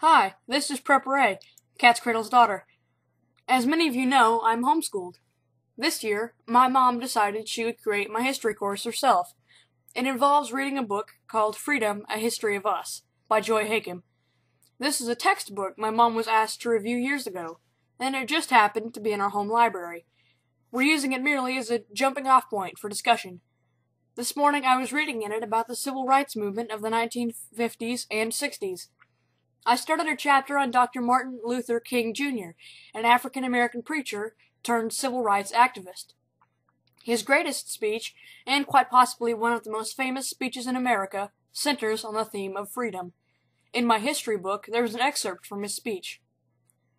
Hi, this is PrepperA, Katzcradul's daughter. As many of you know, I'm homeschooled. This year, my mom decided she would create my history course herself. It involves reading a book called Freedom, A History of Us, by Joy Hakim. This is a textbook my mom was asked to review years ago, and it just happened to be in our home library. We're using it merely as a jumping-off point for discussion. This morning I was reading in it about the civil rights movement of the 1950s and 60s. I started a chapter on Dr. Martin Luther King Jr., an African-American preacher turned civil rights activist. His greatest speech, and quite possibly one of the most famous speeches in America, centers on the theme of freedom. In my history book, there was an excerpt from his speech.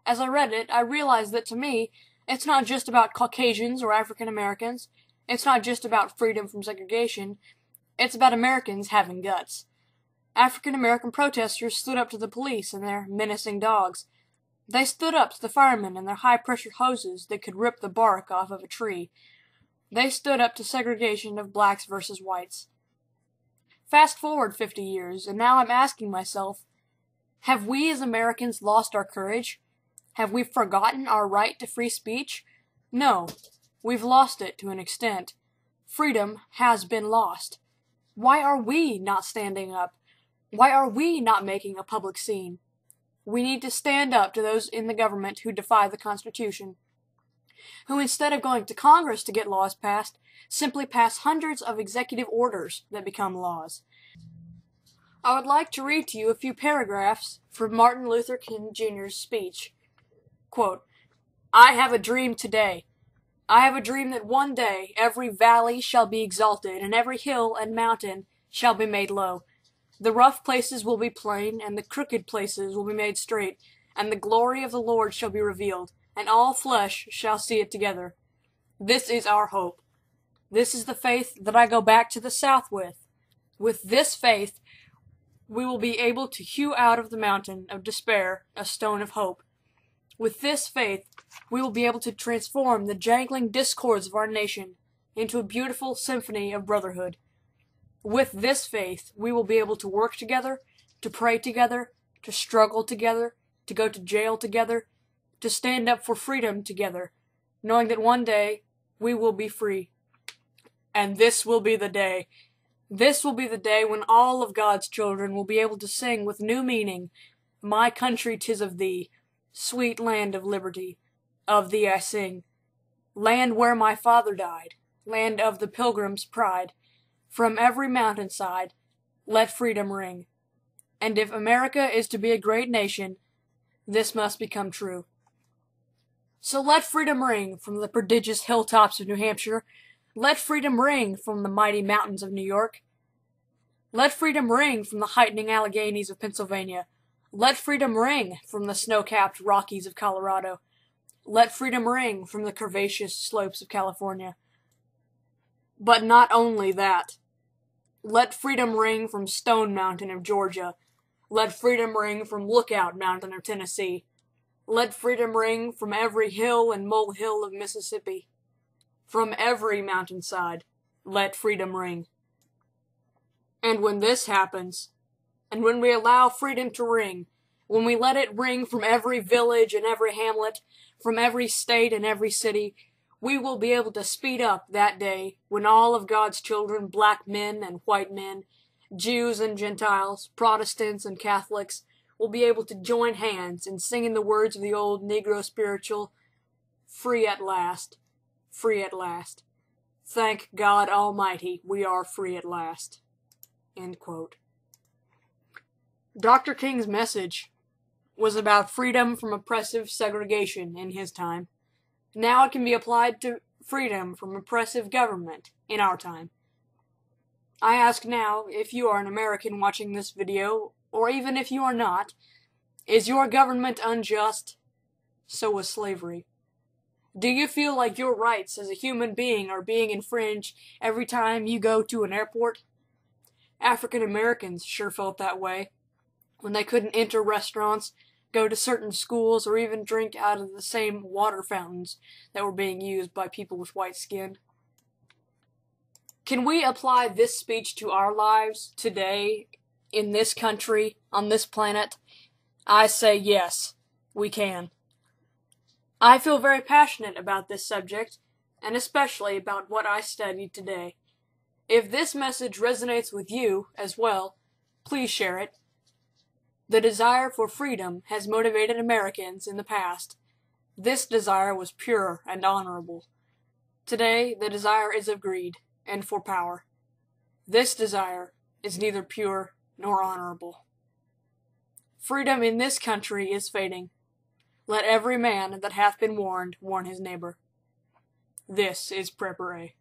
As I read it, I realized that to me, it's not just about Caucasians or African Americans. It's not just about freedom from segregation. It's about Americans having guts. African American protesters stood up to the police and their menacing dogs. They stood up to the firemen and their high-pressure hoses that could rip the bark off of a tree. They stood up to segregation of blacks versus whites. Fast forward 50 years, and now I'm asking myself, have we as Americans lost our courage? Have we forgotten our right to free speech? No, we've lost it to an extent. Freedom has been lost. Why are we not standing up? Why are we not making a public scene? We need to stand up to those in the government who defy the Constitution, who instead of going to Congress to get laws passed, simply pass hundreds of executive orders that become laws. I would like to read to you a few paragraphs from Martin Luther King Jr.'s speech. Quote, "I have a dream today. I have a dream that one day every valley shall be exalted, and every hill and mountain shall be made low. The rough places will be plain, and the crooked places will be made straight, and the glory of the Lord shall be revealed, and all flesh shall see it together. This is our hope. This is the faith that I go back to the South with. With this faith, we will be able to hew out of the mountain of despair a stone of hope. With this faith, we will be able to transform the jangling discords of our nation into a beautiful symphony of brotherhood. With this faith, we will be able to work together, to pray together, to struggle together, to go to jail together, to stand up for freedom together, knowing that one day we will be free. And this will be the day. This will be the day when all of God's children will be able to sing with new meaning, 'My country 'tis of thee, sweet land of liberty, of thee I sing. Land where my father died, land of the pilgrim's pride. From every mountainside, let freedom ring. And if America is to be a great nation, this must become true. So let freedom ring from the prodigious hilltops of New Hampshire. Let freedom ring from the mighty mountains of New York. Let freedom ring from the heightening Alleghenies of Pennsylvania. Let freedom ring from the snow-capped Rockies of Colorado. Let freedom ring from the curvaceous slopes of California. But not only that. Let freedom ring from Stone Mountain of Georgia. Let freedom ring from Lookout Mountain of Tennessee. Let freedom ring from every hill and molehill of Mississippi. From every mountainside, let freedom ring. And when this happens, and when we allow freedom to ring, when we let it ring from every village and every hamlet, from every state and every city, we will be able to speed up that day when all of God's children, black men and white men, Jews and Gentiles, Protestants and Catholics, will be able to join hands in singing the words of the old Negro spiritual, "Free at last, free at last. Thank God Almighty, we are free at last." End quote. Dr. King's message was about freedom from oppressive segregation in his time. Now it can be applied to freedom from oppressive government in our time. I ask now, if you are an American watching this video, or even if you are not, is your government unjust? So was slavery. Do you feel like your rights as a human being are being infringed every time you go to an airport? African Americans sure felt that way when they couldn't enter restaurants, go to certain schools, or even drink out of the same water fountains that were being used by people with white skin. Can we apply this speech to our lives today, in this country, on this planet? I say yes, we can. I feel very passionate about this subject, and especially about what I studied today. If this message resonates with you as well, please share it. The desire for freedom has motivated Americans in the past. This desire was pure and honorable. Today, the desire is of greed and for power. This desire is neither pure nor honorable. Freedom in this country is fading. Let every man that hath been warned warn his neighbor. This is PrepperA.